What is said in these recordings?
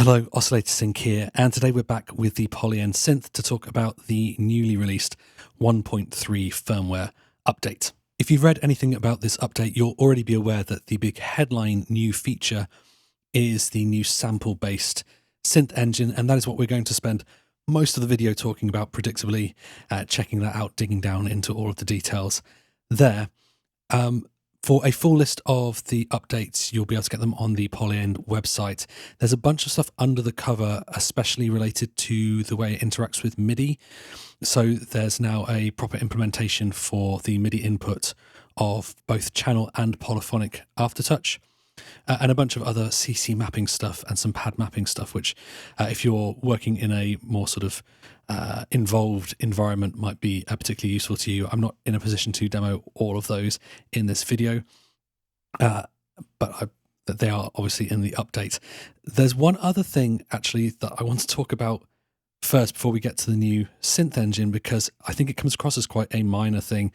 Hello, Oscillator Sync here, and today we're back with the Polyend Synth to talk about the newly released 1.3 firmware update. If you've read anything about this update, you'll already be aware that the big headline new feature is the new sample-based synth engine, and that is what we're going to spend most of the video talking about, predictably, checking that out, digging down into all of the details there. For a full list of the updates, you'll be able to get them on the Polyend website. There's a bunch of stuff under the cover, especially related to the way it interacts with MIDI. So there's now a proper implementation for the MIDI input of both channel and polyphonic Aftertouch, and a bunch of other CC mapping stuff and some pad mapping stuff, which if you're working in a more sort of involved environment might be particularly useful to you. I'm not in a position to demo all of those in this video, but they are obviously in the update. There's one other thing actually that I want to talk about first before we get to the new synth engine, because I think it comes across as quite a minor thing.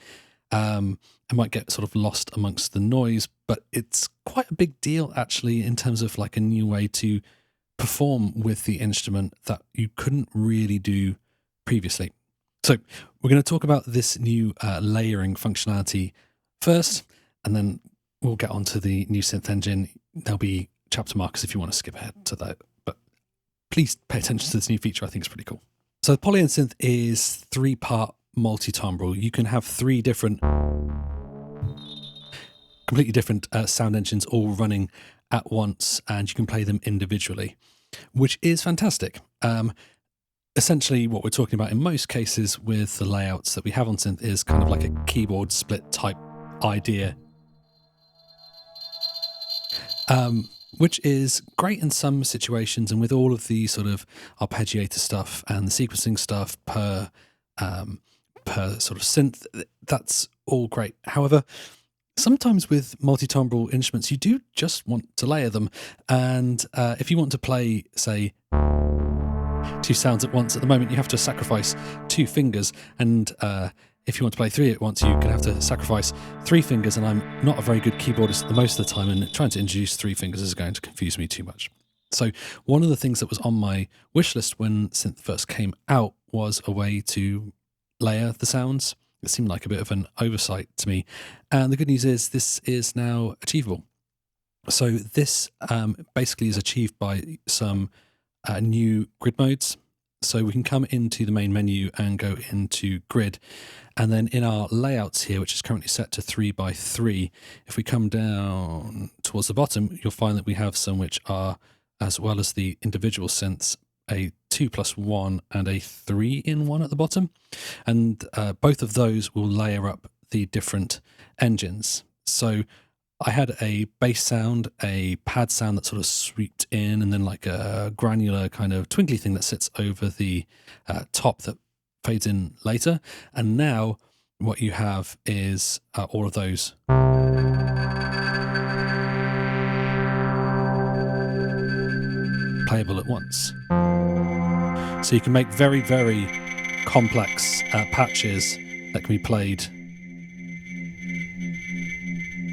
It might get sort of lost amongst the noise, but it's quite a big deal actually in terms of like a new way to perform with the instrument that you couldn't really do previously. So we're going to talk about this new layering functionality first, and then we'll get on to the new synth engine. There'll be chapter markers if you want to skip ahead to that, but please pay attention to this new feature. I think it's pretty cool. So the Polyend Synth is 3-part multi-timbre. You can have 3 different, completely different sound engines all running at once, and you can play them individually, which is fantastic. Essentially what we're talking about in most cases with the layouts that we have on synth is kind of like a keyboard split type idea, which is great in some situations, and with all of the sort of arpeggiator stuff and the sequencing stuff per sort of synth, that's all great. However, sometimes with multi-timbral instruments, you do just want to layer them. And if you want to play, say, 2 sounds at once, at the moment you have to sacrifice 2 fingers. And if you want to play 3 at once, you're going to have to sacrifice 3 fingers. And I'm not a very good keyboardist the most of the time, and trying to introduce 3 fingers is going to confuse me too much. So one of the things that was on my wish list when synth first came out was a way to layer the sounds. It seemed like a bit of an oversight to me. And the good news is this is now achievable. So this basically is achieved by some new grid modes. So we can come into the main menu and go into grid. And then in our layouts here, which is currently set to 3x3, if we come down towards the bottom, you'll find that we have some which are, as well as the individual synths, a 2+1 and a 3-in-1 at the bottom, and both of those will layer up the different engines. So I had a bass sound, a pad sound that sort of swooped in, and then like a granular kind of twinkly thing that sits over the top that fades in later. And now what you have is all of those playable at once. So you can make very, very complex patches that can be played.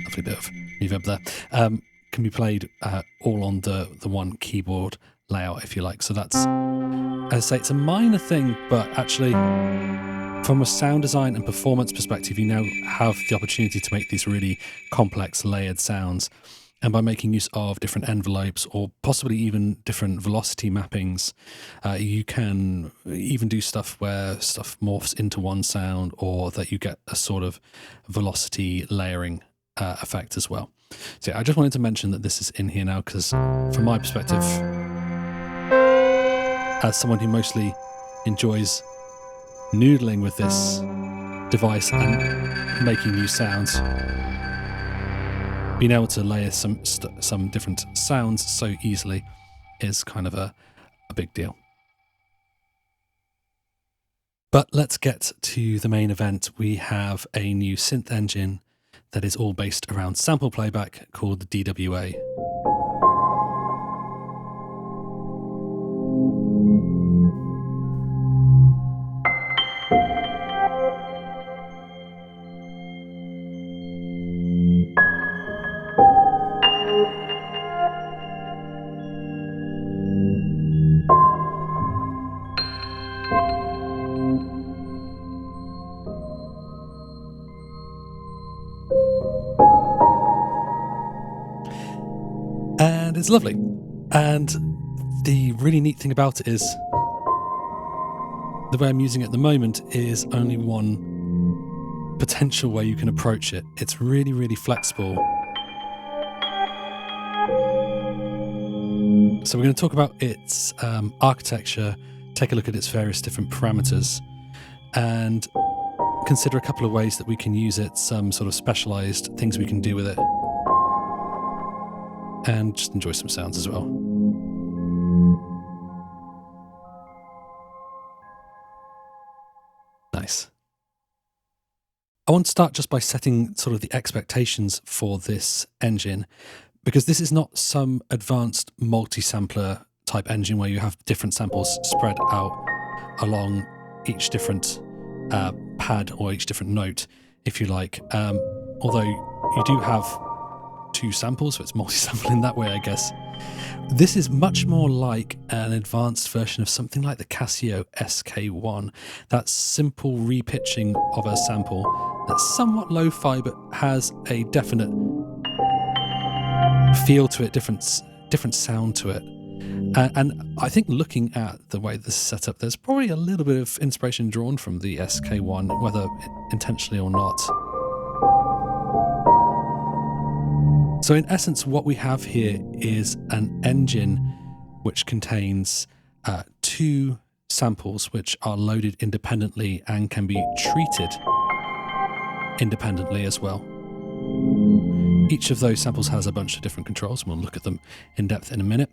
Lovely bit of reverb there. Can be played all on the one keyboard layout, if you like. So that's, as I say, it's a minor thing, but actually from a sound design and performance perspective, you now have the opportunity to make these really complex layered sounds. And by making use of different envelopes or possibly even different velocity mappings, you can even do stuff where stuff morphs into one sound, or that you get a sort of velocity layering effect as well. So yeah, I just wanted to mention that this is in here now, because from my perspective, as someone who mostly enjoys noodling with this device and making new sounds, being able to layer some different sounds so easily is kind of a big deal. But let's get to the main event. We have a new synth engine that is all based around sample playback called the DWA. and it's lovely. And the really neat thing about it is the way I'm using it at the moment is only one potential way you can approach it. It's really, really flexible. So we're going to talk about its architecture, take a look at its various different parameters, and consider a couple of ways that we can use it, some sort of specialized things we can do with it, and just enjoy some sounds as well. Nice. I want to start just by setting sort of the expectations for this engine, because this is not some advanced multi-sampler type engine where you have different samples spread out along each different pad or each different note, if you like. Although you do have two samples, so it's multi-sample in that way, I guess. This is much more like an advanced version of something like the Casio SK1. That simple repitching of a sample that's somewhat lo-fi but has a definite feel to it, different sound to it. And I think looking at the way this is set up, there's probably a little bit of inspiration drawn from the SK1, whether intentionally or not. So in essence, what we have here is an engine which contains two samples which are loaded independently and can be treated independently as well. Each of those samples has a bunch of different controls, and we'll look at them in depth in a minute.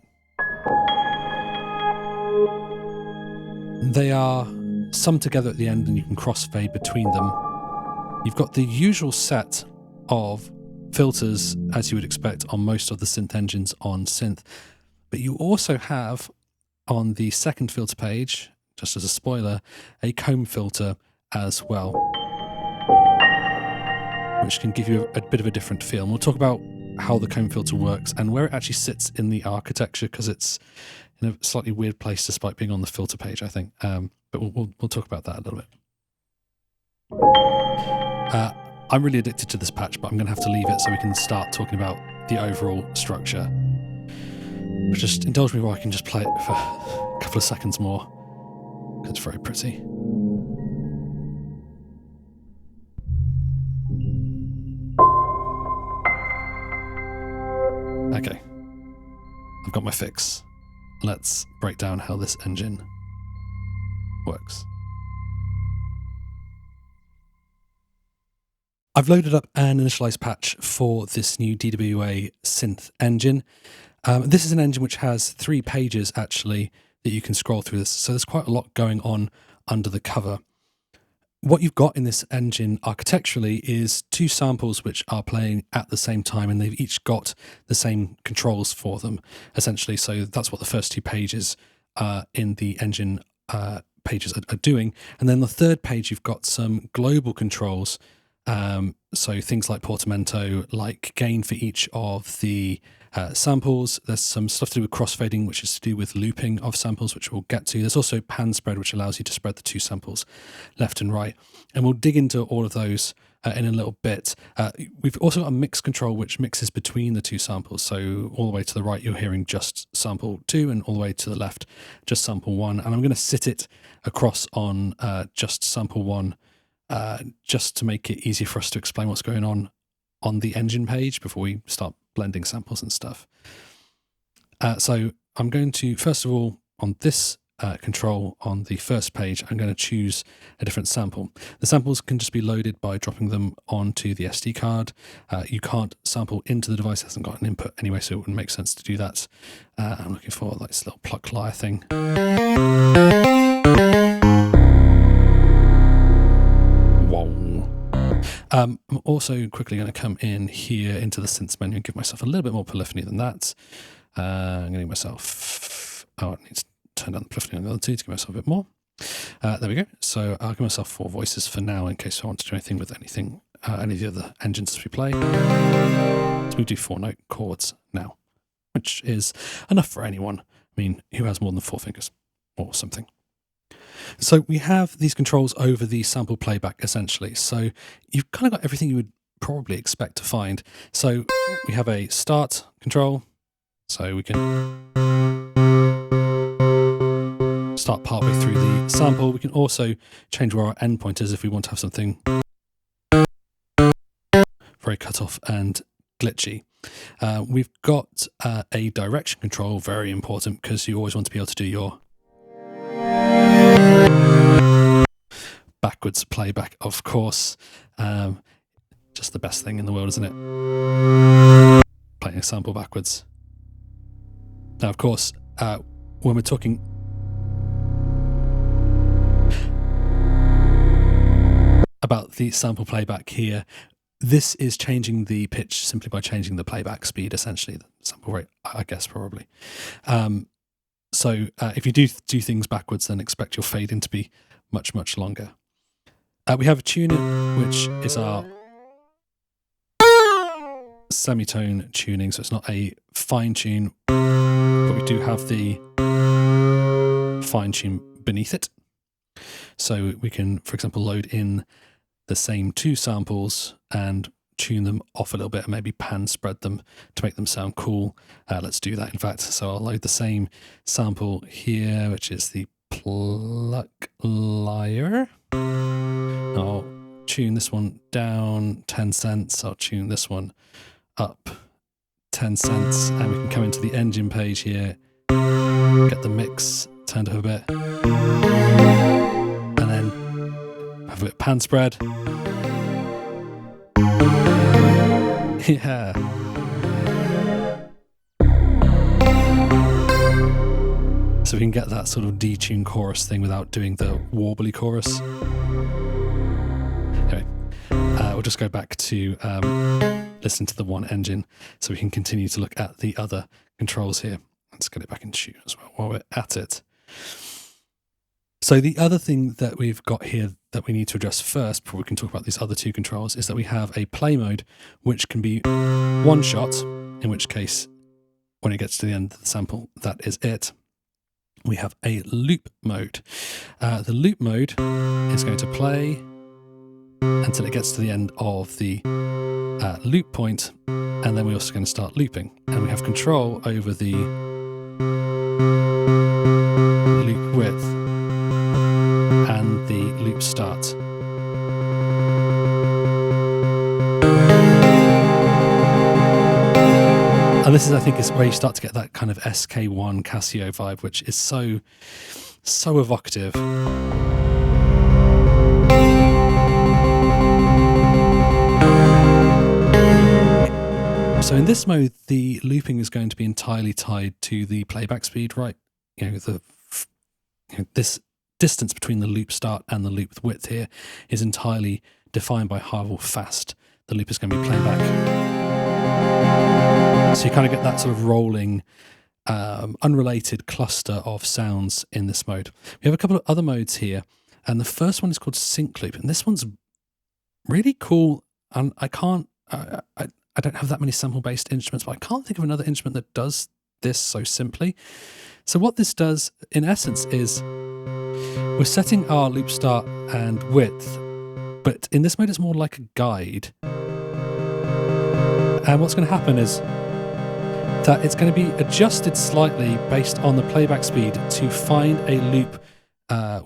They are summed together at the end and you can crossfade between them. You've got the usual set of filters as you would expect on most of the synth engines on synth, but you also have on the second filter page, just as a spoiler, a comb filter as well, which can give you a bit of a different feel. And we'll talk about how the comb filter works and where it actually sits in the architecture, because it's in a slightly weird place despite being on the filter page, I think. But we'll talk about that a little bit. I'm really addicted to this patch, but I'm going to have to leave it so we can start talking about the overall structure. But just indulge me while I can just play it for a couple of seconds more. It's very pretty. Okay, I've got my fix. Let's break down how this engine works. I've loaded up an initialized patch for this new DWA Synth engine. This is an engine which has 3 pages actually that you can scroll through this, so there's quite a lot going on under the cover. What you've got in this engine architecturally is 2 samples which are playing at the same time, and they've each got the same controls for them, essentially. So that's what the first 2 pages in the engine pages are doing. And then the third page, you've got some global controls. So things like portamento, like gain for each of the samples. There's some stuff to do with crossfading, which is to do with looping of samples, which we'll get to. There's also pan spread, which allows you to spread the 2 samples left and right. And we'll dig into all of those in a little bit. We've also got a mix control, which mixes between the 2 samples. So all the way to the right, you're hearing just sample 2, and all the way to the left, just sample 1. And I'm going to sit it across on just sample 1, just to make it easier for us to explain what's going on the engine page before we start blending samples and stuff. So I'm going to, first of all, on this control on the first page, I'm going to choose a different sample. The samples can just be loaded by dropping them onto the SD card. You can't sample into the device, it hasn't got an input anyway, so it wouldn't make sense to do that. I'm looking for like this little pluck lyre thing. I'm also quickly going to come in here into the synths menu and give myself a little bit more polyphony than that. I'm going to give myself, it needs to turn down the polyphony on the other 2 to give myself a bit more. There we go. So I'll give myself 4 voices for now in case I want to do anything with any of the other engines as we play. So we do 4-note chords now, which is enough for anyone. I mean, who has more than 4 fingers or something? So we have these controls over the sample playback, essentially. So you've kind of got everything you would probably expect to find. So we have a start control, So we can start partway through the sample. We can also change where our endpoint is if we want to have something very cut off and glitchy. We've got a direction control, very important, because you always want to be able to do your backwards playback, of course. Just the best thing in the world, isn't it? Playing a sample backwards. Now, of course, when we're talking about the sample playback here, this is changing the pitch simply by changing the playback speed, essentially, the sample rate, I guess, probably. So if you do things backwards, then expect your fade in to be much, much longer. We have a tuner, which is our semitone tuning, so it's not a fine tune, but we do have the fine tune beneath it. So we can, for example, load in the same two samples and tune them off a little bit and maybe pan spread them to make them sound cool. Let's do that, in fact. So I'll load the same sample here, which is the pluck lyre. I'll tune this one down 10 cents. I'll tune this one up 10 cents, and we can come into the engine page here, get the mix turned up a bit, and then have a bit of pan spread. Yeah. So we can get that sort of detuned chorus thing without doing the warbly chorus. Anyway, we'll just go back to listen to the one engine so we can continue to look at the other controls here. Let's get it back in tune as well while we're at it. So the other thing that we've got here that we need to address first before we can talk about these other two controls is that we have a play mode which can be one shot, in which case when it gets to the end of the sample, that is it. We have a loop mode. The loop mode is going to play until it gets to the end of the loop point, and then we're also going to start looping. And we have control over the loop width and the loop start. And this is, I think, is where you start to get that kind of SK1 Casio vibe, which is so evocative. So in this mode, the looping is going to be entirely tied to the playback speed, right? This distance between the loop start and the loop width here is entirely defined by how fast the loop is going to be playing back. So you kind of get that sort of rolling, unrelated cluster of sounds in this mode. We have a couple of other modes here, and the first one is called sync loop, and this one's really cool. And I don't have that many sample-based instruments, but I can't think of another instrument that does this so simply. So what this does, in essence, is we're setting our loop start and width, but in this mode it's more like a guide. And what's going to happen is that it's going to be adjusted slightly based on the playback speed to find a loop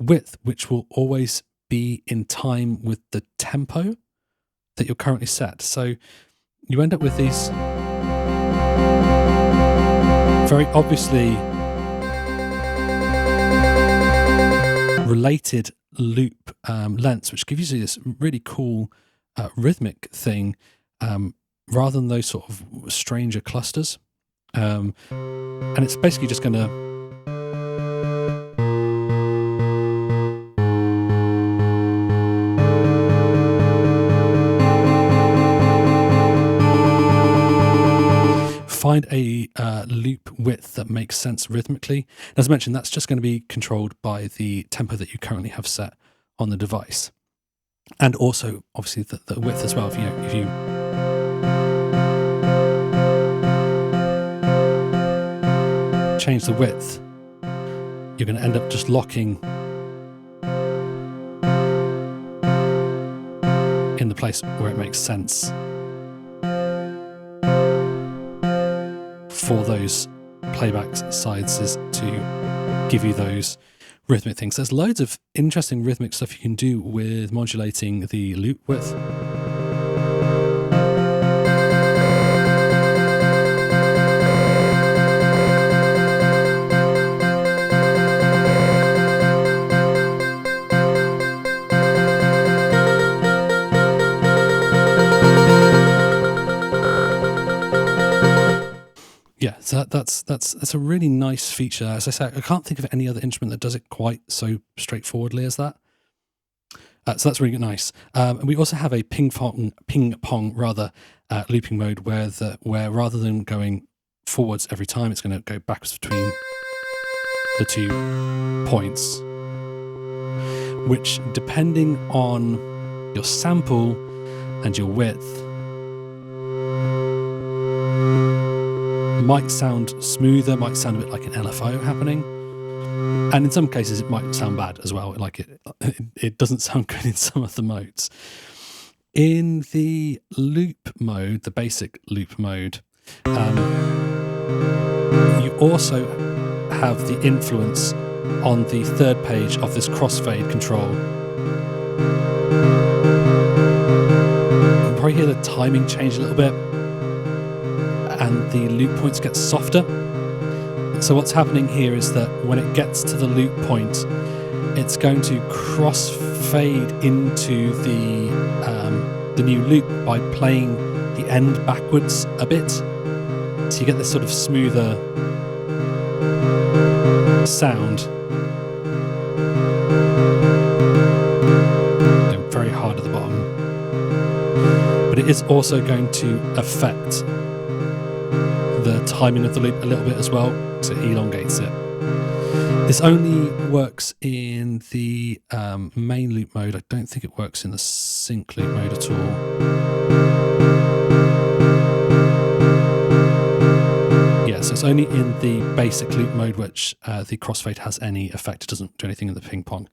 width, which will always be in time with the tempo that you're currently set. So you end up with these very obviously related loop lengths, which gives you this really cool rhythmic thing, rather than those sort of stranger clusters. And it's basically just going to find a loop width that makes sense rhythmically. As I mentioned, that's just going to be controlled by the tempo that you currently have set on the device, and also obviously the width as well. If you change the width, you're going to end up just locking in the place where it makes sense for those playback sides is to give you those rhythmic things. There's loads of interesting rhythmic stuff you can do with modulating the loop width. Yeah, so that's a really nice feature. As I say, I can't think of any other instrument that does it quite so straightforwardly as that. So that's really nice. And we also have a ping pong looping mode where rather than going forwards every time, it's going to go backwards between the 2 points, which, depending on your sample and your width, might sound smoother, might sound a bit like an LFO happening, and in some cases it might sound bad as well. Like it doesn't sound good in some of the modes. In the loop mode, the basic loop mode, you also have the influence on the third page of this crossfade control. You can probably hear the timing change a little bit, and the loop points get softer. So what's happening here is that when it gets to the loop point, it's going to crossfade into the new loop by playing the end backwards a bit. So you get this sort of smoother sound. Very hard at the bottom. But it is also going to affect the timing of the loop a little bit as well, so it elongates it. This only works in the main loop mode. I don't think it works in the sync loop mode at all. Yeah, so it's only in the basic loop mode which the crossfade has any effect. It doesn't do anything in the ping pong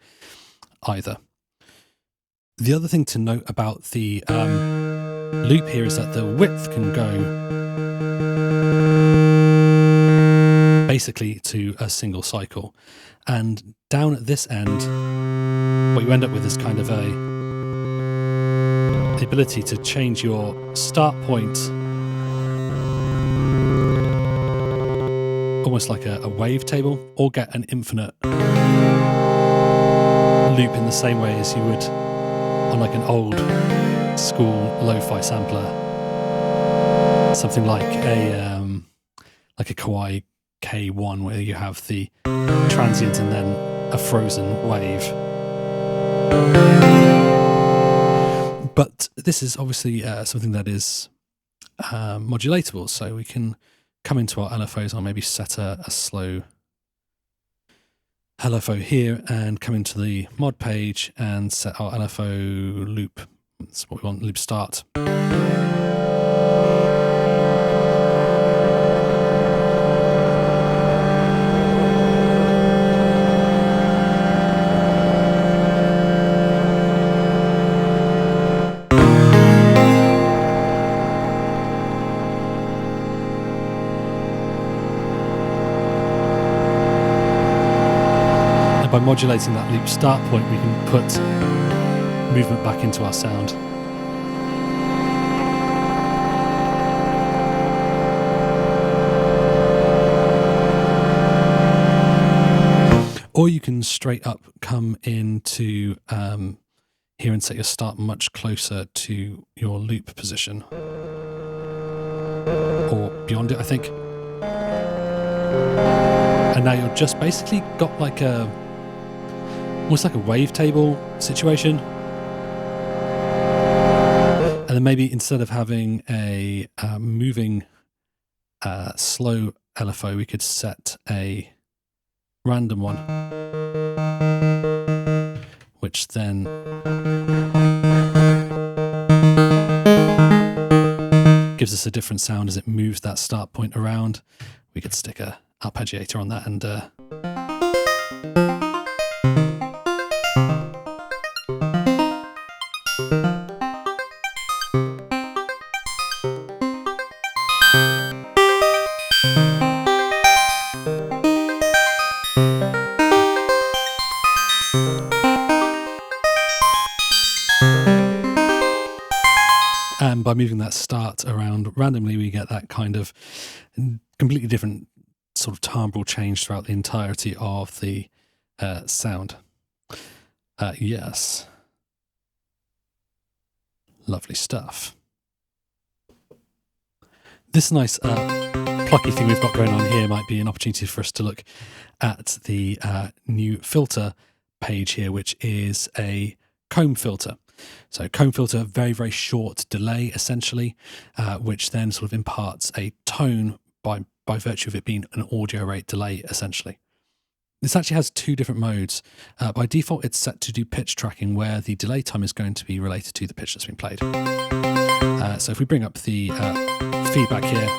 either. The other thing to note about the loop here is that the width can go basically to a single cycle, and down at this end what you end up with is kind of the ability to change your start point almost like a wavetable, or get an infinite loop in the same way as you would on like an old Skool lo-fi sampler, something like a Kawaii K1, where you have the transient and then a frozen wave. But this is obviously something that is modulatable, so we can come into our LFOs. I'll maybe set a slow LFO here and come into the mod page and set our LFO loop. That's what we want, loop start. By modulating that loop start point, we can put movement back into our sound. Or you can straight up come into here and set your start much closer to your loop position, or beyond it, I think. And now you've just basically got like almost like a wavetable situation. And then maybe instead of having a moving slow LFO, we could set a random one, which then gives us a different sound as it moves that start point around. We could stick a arpeggiator on that and And by moving that start around randomly, we get that kind of completely different sort of timbral change throughout the entirety of the sound. Yes. Lovely stuff. This nice plucky thing we've got going on here might be an opportunity for us to look at the new filter page here, which is a comb filter. So comb filter, very, very short delay, essentially, which then sort of imparts a tone by virtue of it being an audio rate delay, essentially. This actually has two different modes. By default, it's set to do pitch tracking, where the delay time is going to be related to the pitch that's been played. So if we bring up the feedback here,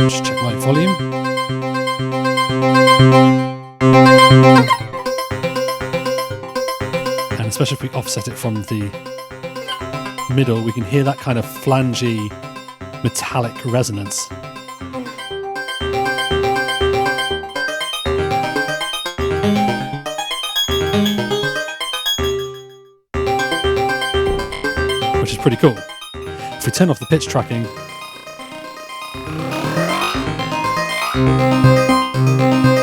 just check my volume. And especially if we offset it from the middle, we can hear that kind of flangey metallic resonance. Which is pretty cool. If we turn off the pitch tracking,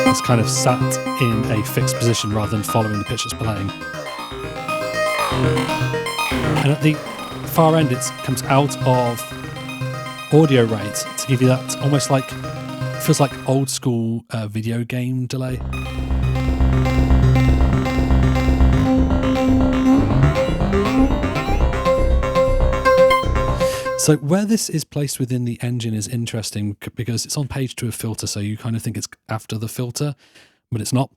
it's kind of sat in a fixed position rather than following the pitch that's playing. And at the far end, it comes out of audio rate to give you that almost like, feels like old school video game delay. So where this is placed within the engine is interesting because it's on page 2 of filter, so you kind of think it's after the filter, but it's not.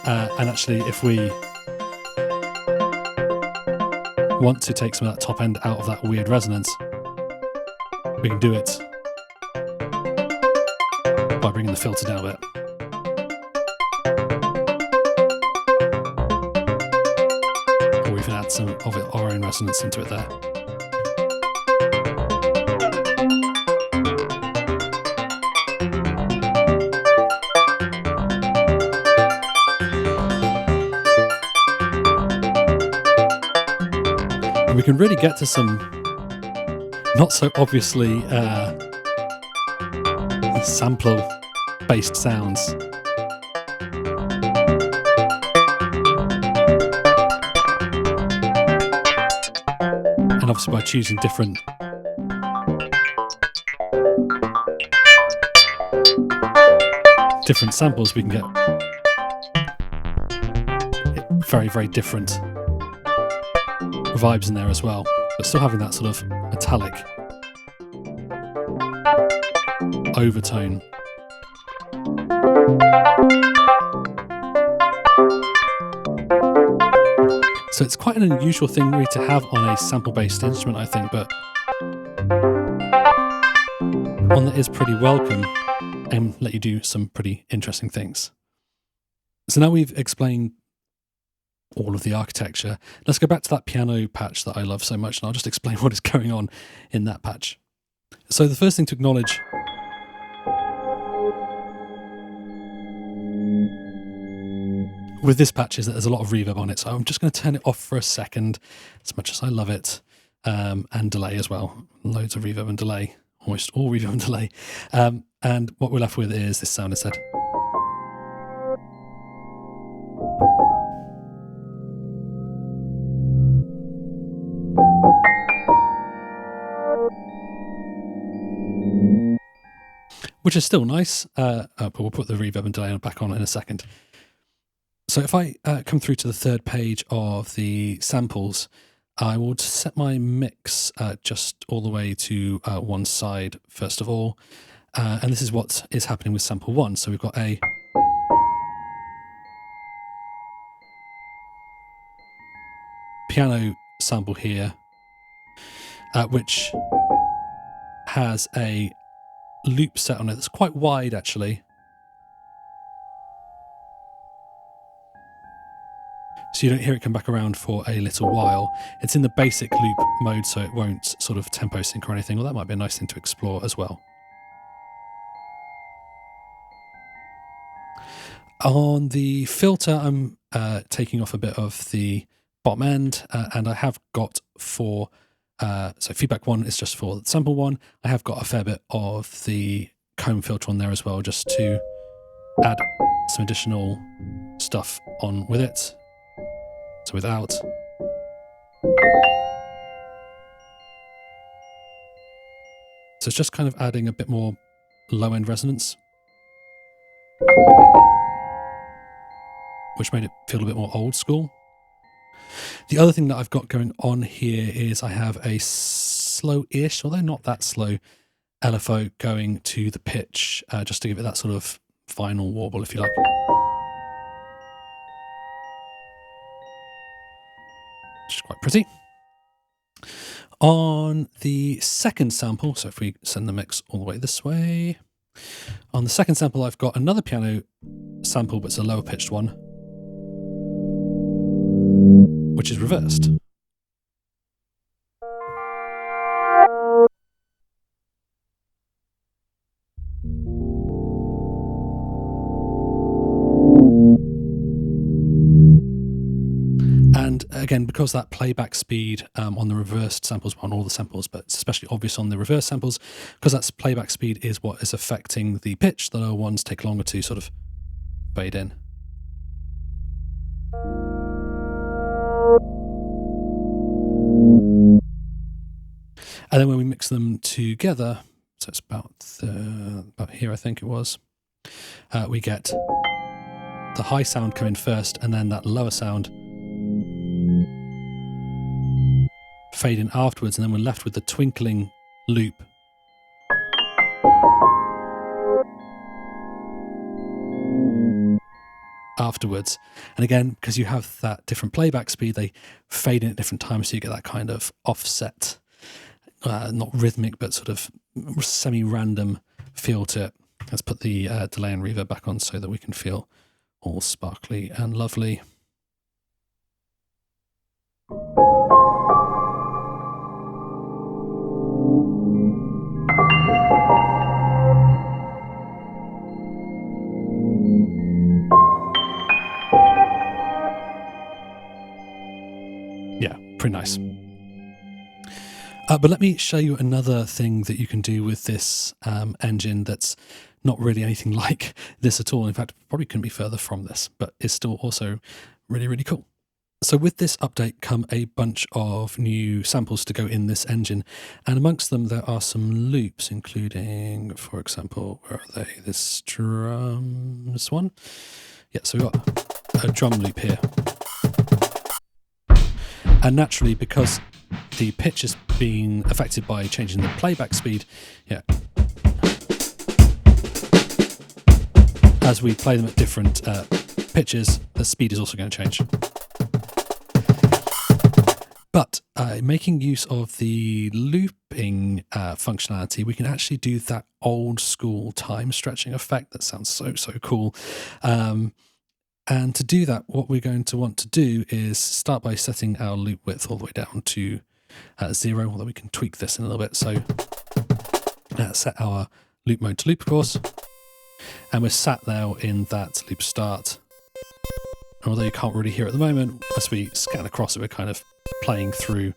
And actually, if we want to take some of that top end out of that weird resonance, we can do it by bringing the filter down a bit. Or we can add some of our own resonance into it there. And we can really get to some not so obviously sample-based sounds. And obviously by choosing different samples, we can get very, very different vibes in there as well, but still having that sort of metallic overtone. So it's quite an unusual thing really to have on a sample-based instrument, I think, but one that is pretty welcome and let you do some pretty interesting things. So now we've explained all of the architecture. Let's go back to that piano patch that I love so much, and I'll just explain what is going on in that patch. So the first thing to acknowledge with this patch is that there's a lot of reverb on it, so I'm just going to turn it off for a second, as much as I love it, and delay as well. Loads of reverb and delay, almost all reverb and delay. And what we're left with is this sound instead. Which is still nice, but we'll put the reverb and delay back on in a second. So if I come through to the third page of the samples, I will set my mix just all the way to one side first of all. And this is what is happening with sample 1. So we've got a piano sample here, which has a loop set on it that's quite wide actually. So you don't hear it come back around for a little while. It's in the basic loop mode, so it won't sort of tempo sync or anything. Well, that might be a nice thing to explore as well. On the filter, I'm taking off a bit of the bottom end, and I have got for, so feedback 1 is just for sample 1. I have got a fair bit of the comb filter on there as well, just to add some additional stuff on with it. So without. So it's just kind of adding a bit more low-end resonance, which made it feel a bit more old school. The other thing that I've got going on here is I have a slow-ish, although not that slow, LFO going to the pitch, just to give it that sort of final warble, if you like. Which is quite pretty. On the second sample, so if we send the mix all the way this way, on the second sample I've got another piano sample, but it's a lower pitched one, which is reversed. And again, because that playback speed on the reversed samples, on all the samples, but it's especially obvious on the reverse samples, because that playback speed is what is affecting the pitch, the lower ones take longer to sort of fade in. And then when we mix them together, so it's about here, I think it was, we get the high sound come in first, and then that lower sound fade in afterwards, and then we're left with the twinkling loop. Afterwards. And again, because you have that different playback speed, they fade in at different times, so you get that kind of offset, not rhythmic, but sort of semi-random feel to it. Let's put the delay and reverb back on so that we can feel all sparkly and lovely. Yeah, pretty nice. But let me show you another thing that you can do with this engine that's not really anything like this at all. In fact, probably couldn't be further from this, but it's still also really, really cool. So with this update come a bunch of new samples to go in this engine, and amongst them there are some loops, including, for example, where are they? This one? Yeah, so we've got a drum loop here. And naturally, because the pitch is being affected by changing the playback speed, yeah, as we play them at different pitches, the speed is also going to change. But making use of the looping functionality, we can actually do that old school time stretching effect that sounds so, so cool. And to do that, what we're going to want to do is start by setting our loop width all the way down to 0, although we can tweak this in a little bit. So set our loop mode to loop, of course. And we're sat now in that loop start. And although you can't really hear it at the moment, as we scan across it, we're kind of playing through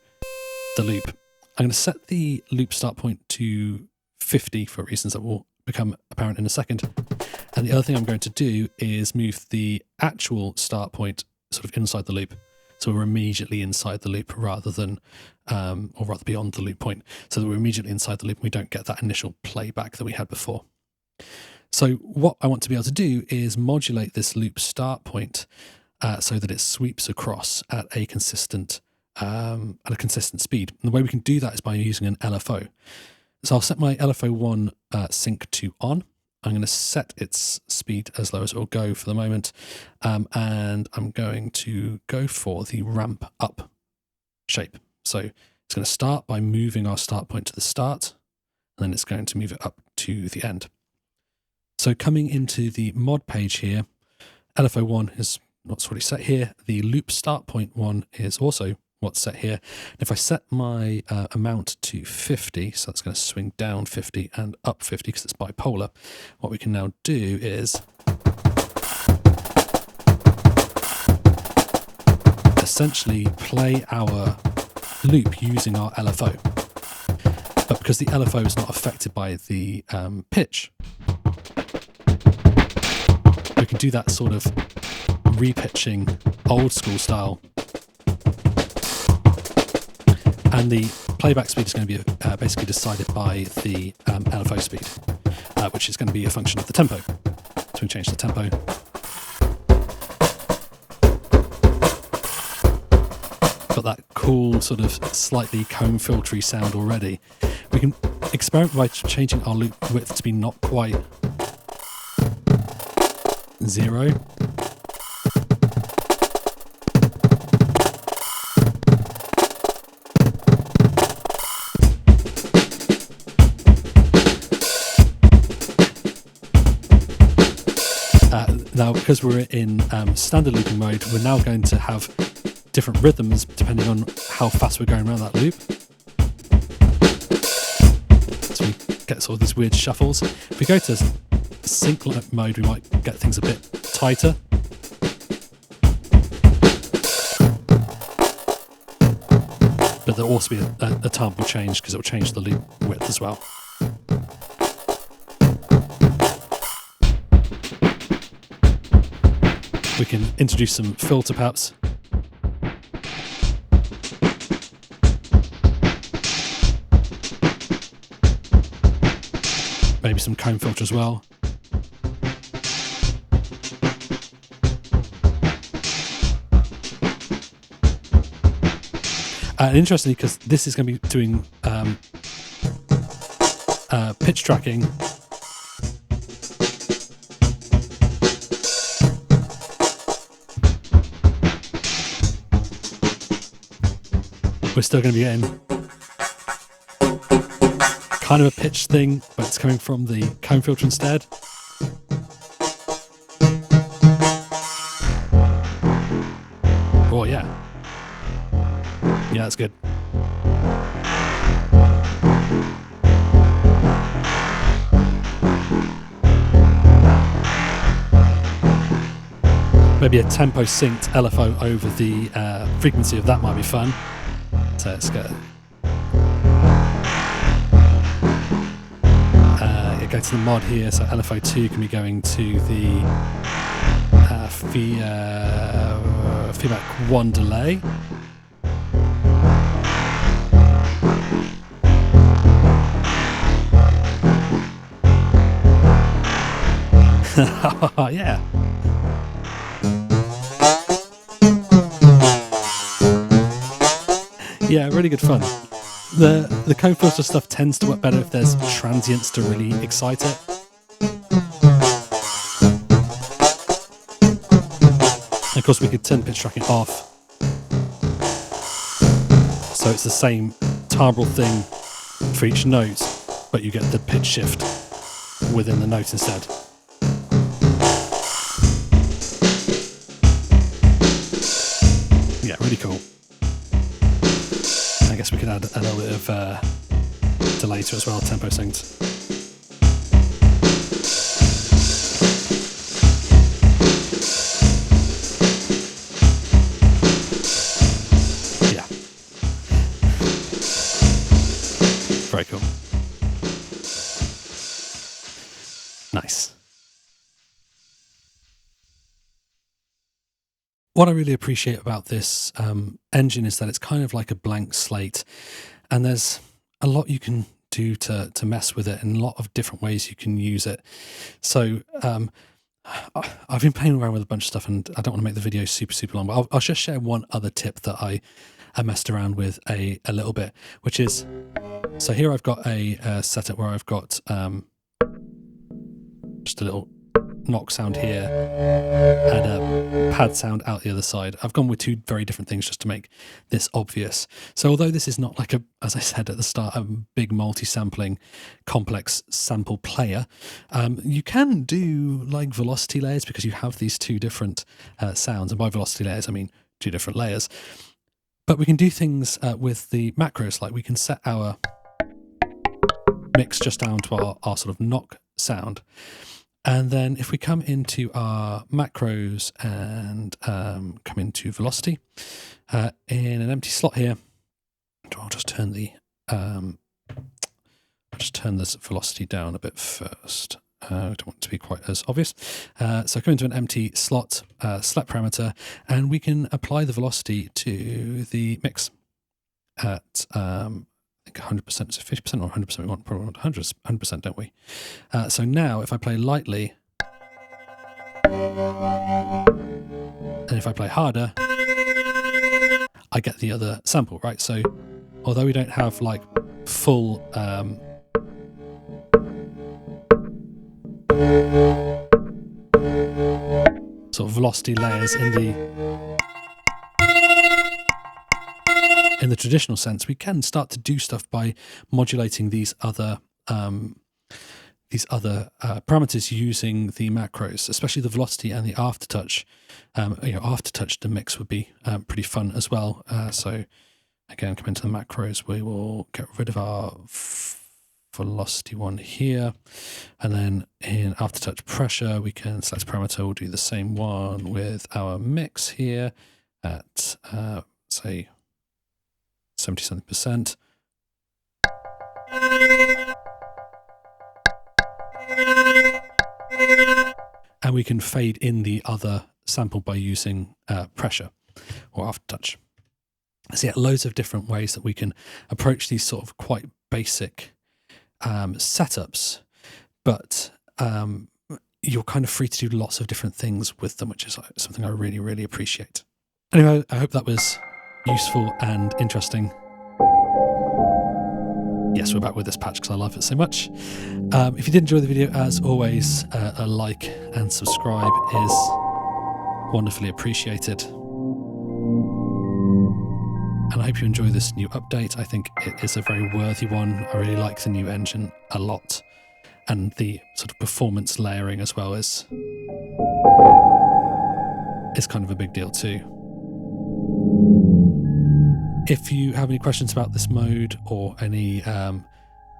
the loop. I'm going to set the loop start point to 50 for reasons that will become apparent in a second. And the other thing I'm going to do is move the actual start point sort of inside the loop. So we're immediately inside the loop rather than, or rather beyond the loop point, so that we're immediately inside the loop and we don't get that initial playback that we had before. So what I want to be able to do is modulate this loop start point so that it sweeps across at a consistent speed. And the way we can do that is by using an LFO. So I'll set my LFO1 sync to on. I'm going to set its speed as low as it will go for the moment. And I'm going to go for the ramp up shape. So it's going to start by moving our start point to the start, and then it's going to move it up to the end. So coming into the mod page here, LFO1 is what's already set here. The loop start point 1 is also what's set here. And if I set my amount to 50, so that's going to swing down 50 and up 50 because it's bipolar, what we can now do is essentially play our loop using our LFO. But because the LFO is not affected by the pitch, we can do that sort of repitching old school style. And the playback speed is going to be basically decided by the LFO speed, which is going to be a function of the tempo. So we can change the tempo. Got that cool sort of slightly comb filtery sound already. We can experiment by changing our loop width to be not quite 0. Now, because we're in standard looping mode, we're now going to have different rhythms depending on how fast we're going around that loop. So we get sort of these weird shuffles. If we go to sync mode, we might get things a bit tighter. But there'll also be a timbre change because it will change the loop width as well. We can introduce some filter perhaps. Maybe some comb filter as well. And interestingly, because this is going to be doing pitch tracking, we're still going to be getting kind of a pitch thing, but it's coming from the comb filter instead. Oh yeah. Yeah, that's good. Maybe a tempo synced LFO over the frequency of that might be fun. So let's go. Go to the mod here. So LFO2 can be going to the feedback 1 delay. Yeah. Yeah, really good fun. The comb filter stuff tends to work better if there's transients to really excite it. And of course we could turn pitch tracking off. So it's the same timbral thing for each note, but you get the pitch shift within the note instead. Yeah, really cool. I guess we could add a little bit of delay to it as well, tempo synced. Yeah. Very cool. Nice. What I really appreciate about this engine is that it's kind of like a blank slate, and there's a lot you can do to mess with it, and a lot of different ways you can use it. So I've been playing around with a bunch of stuff, and I don't want to make the video super long, but I'll just share one other tip that I messed around with a little bit, which is, so here I've got a setup where I've got just a little knock sound here and a pad sound out the other side. I've gone with two very different things just to make this obvious. So although this is not like a, as I said at the start, a big multi-sampling complex sample player, you can do like velocity layers because you have these two different sounds, and by velocity layers I mean two different layers. But we can do things with the macros, like we can set our mix just down to our sort of knock sound. And then if we come into our macros and come into velocity, in an empty slot here, I'll just turn this velocity down a bit first. I don't want it to be quite as obvious. So come into an empty slot, select parameter, and we can apply the velocity to the mix at I think 100%, so 50% or 100%. We want probably 100%, don't we? So now if I play lightly, and if I play harder, I get the other sample, right? So although we don't have like full sort of velocity layers in the traditional sense, we can start to do stuff by modulating these other parameters using the macros, especially the velocity and the aftertouch. Aftertouch the mix would be pretty fun as well. So again, come into the macros, we will get rid of our velocity one here, and then in aftertouch pressure we can select parameter. We'll do the same one with our mix here at say 70-something%. And we can fade in the other sample by using pressure or aftertouch. So yeah, loads of different ways that we can approach these sort of quite basic setups, but you're kind of free to do lots of different things with them, which is something I really, really appreciate. Anyway, I hope that was useful and interesting. Yes, we're back with this patch because I love it so much. If you did enjoy the video, as always, a like and subscribe is wonderfully appreciated. And I hope you enjoy this new update. I think it is a very worthy one. I really like the new engine a lot. And the sort of performance layering as well is kind of a big deal too. If you have any questions about this mode or any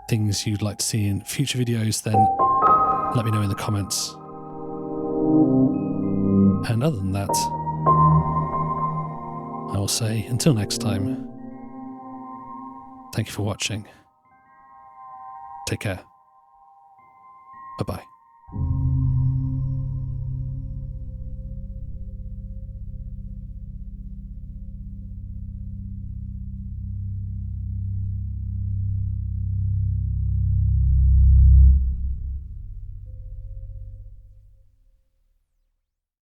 things you'd like to see in future videos, then let me know in the comments. And other than that, I will say until next time, thank you for watching. Take care. Bye-bye.